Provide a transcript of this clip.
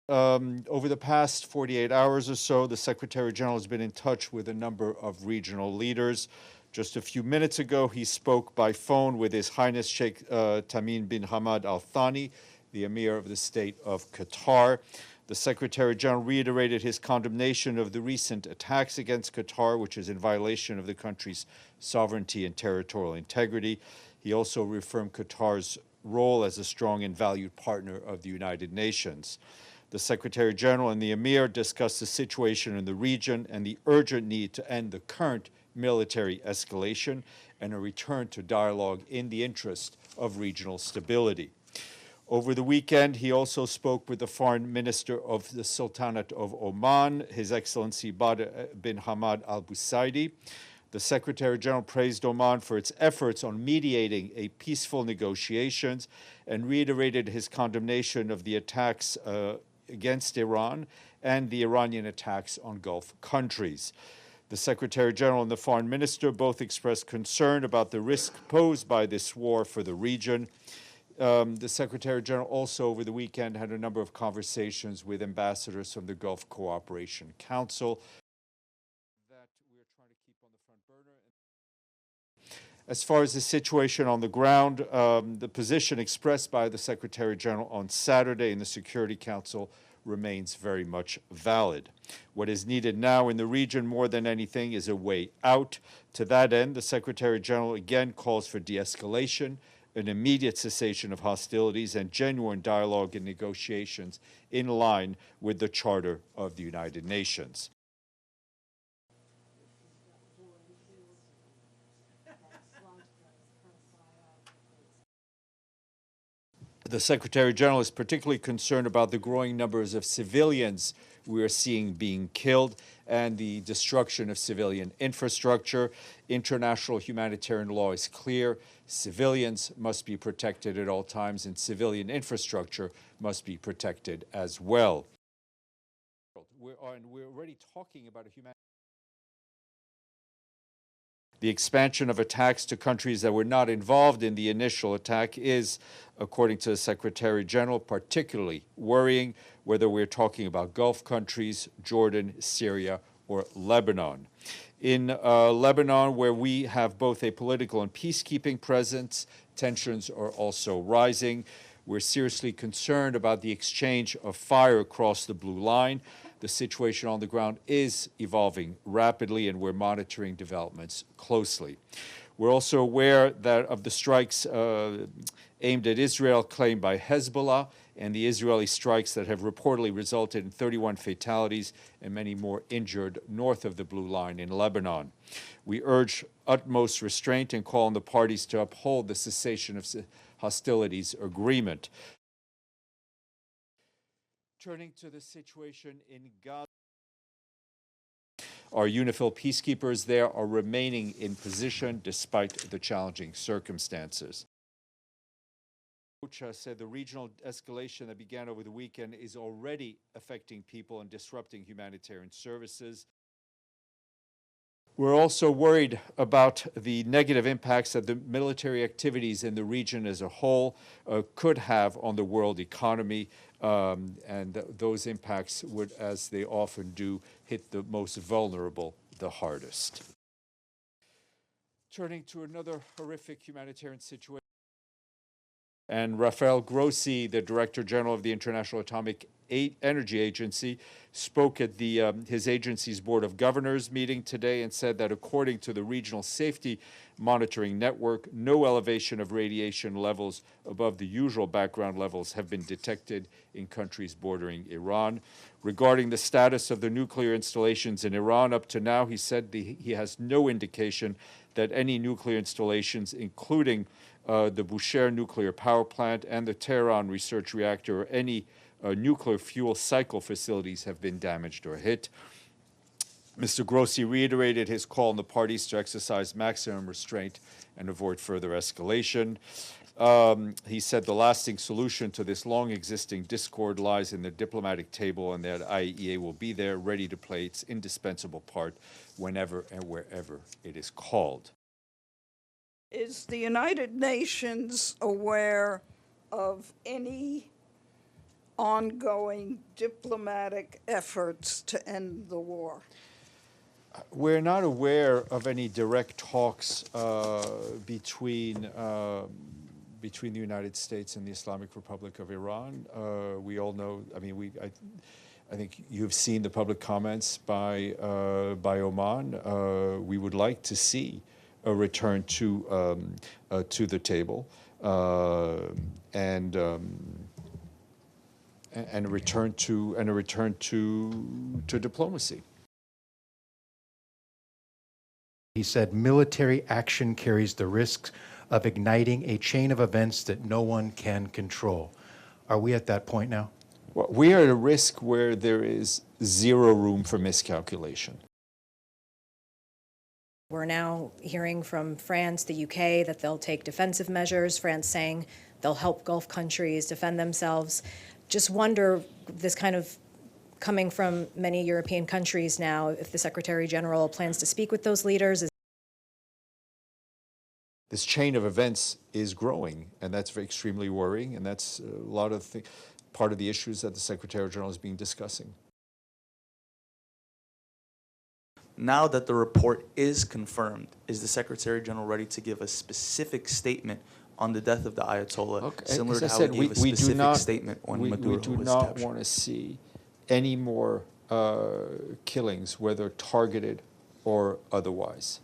Over the past 48 hours or so, the Secretary General has been in touch with a number of regional leaders. Just a few minutes ago, he spoke by phone with His Highness Sheikh Tamim bin Hamad Al Thani, the Emir of the State of Qatar. The Secretary General reiterated his condemnation of the recent attacks against Qatar, which is in violation of the country's sovereignty and territorial integrity. He also reaffirmed Qatar's role as a strong and valued partner of the United Nations. The Secretary General and the Emir discussed the situation in the region and the urgent need to end the current military escalation and a return to dialogue in the interest of regional stability. Over the weekend, he also spoke with the Foreign Minister of the Sultanate of Oman, His Excellency Badr bin Hamad Al Busaidi. The Secretary General praised Oman for its efforts on mediating a peaceful negotiations and reiterated his condemnation of the attacks against Iran and the Iranian attacks on Gulf countries. The Secretary General and the Foreign Minister both expressed concern about the risk posed by this war for the region. The Secretary General also over the weekend had a number of conversations with ambassadors from the Gulf Cooperation Council that we're trying to keep on the front burner. As far as the situation on the ground, the position expressed by the Secretary General on Saturday in the Security Council remains very much valid. What is needed now in the region more than anything is a way out. To that end, the Secretary General again calls for de-escalation, an immediate cessation of hostilities, and genuine dialogue and negotiations in line with the Charter of the United Nations. The Secretary General is particularly concerned about the growing numbers of civilians we are seeing being killed and the destruction of civilian infrastructure. International humanitarian law is clear. Civilians must be protected at all times, and civilian infrastructure must be protected as well. We're already talking about a humanitarian. The expansion of attacks to countries that were not involved in the initial attack is, according to the Secretary General, particularly worrying, whether we're talking about Gulf countries, Jordan, Syria, or Lebanon. In Lebanon, where we have both a political and peacekeeping presence, tensions are also rising. We're seriously concerned about the exchange of fire across the Blue Line. The situation on the ground is evolving rapidly, and we're monitoring developments closely. We're also aware that of the strikes aimed at Israel claimed by Hezbollah and the Israeli strikes that have reportedly resulted in 31 fatalities and many more injured north of the Blue Line in Lebanon. We urge utmost restraint and call on the parties to uphold the cessation of hostilities agreement. Turning to the situation in Gaza, our UNIFIL peacekeepers there are remaining in position despite the challenging circumstances. OCHA said the regional escalation that began over the weekend is already affecting people and disrupting humanitarian services. We're also worried about the negative impacts that the military activities in the region as a whole could have on the world economy, and those impacts would, as they often do, hit the most vulnerable the hardest. Turning to another horrific humanitarian situation, and Rafael Grossi, the Director General of the International Atomic Energy Agency, spoke at his agency's Board of Governors meeting today and said that according to the Regional Safety Monitoring Network, no elevation of radiation levels above the usual background levels have been detected in countries bordering Iran. Regarding the status of the nuclear installations in Iran, up to now, he said he has no indication that any nuclear installations, including the Bushehr nuclear power plant and the Tehran research reactor, or any nuclear fuel cycle facilities have been damaged or hit. Mr. Grossi reiterated his call on the parties to exercise maximum restraint and avoid further escalation. He said the lasting solution to this long-existing discord lies in the diplomatic table, and that IAEA will be there ready to play its indispensable part whenever and wherever it is called. Is the United Nations aware of any ongoing diplomatic efforts to end the war? We're not aware of any direct talks between the United States and the Islamic Republic of Iran. We all know, I mean, I think you've seen the public comments by Oman. We would like to see a return to the table and a return to diplomacy. He said military action carries the risks of igniting a chain of events that no one can control. Are we at that point now? Well, we are at a risk where there is zero room for miscalculation. We're now hearing from France, the UK, that they'll take defensive measures. France saying they'll help Gulf countries defend themselves. Just wonder, this kind of coming from many European countries now, if the Secretary General plans to speak with those leaders. This chain of events is growing, and that's extremely worrying, and that's a lot of part of the issues that the Secretary General has been discussing. Now that the report is confirmed, is the Secretary General ready to give a specific statement on the death of the Ayatollah, similar As I to how said, he gave a specific statement when Maduro was We do not captured? want to see any more killings, whether targeted or otherwise.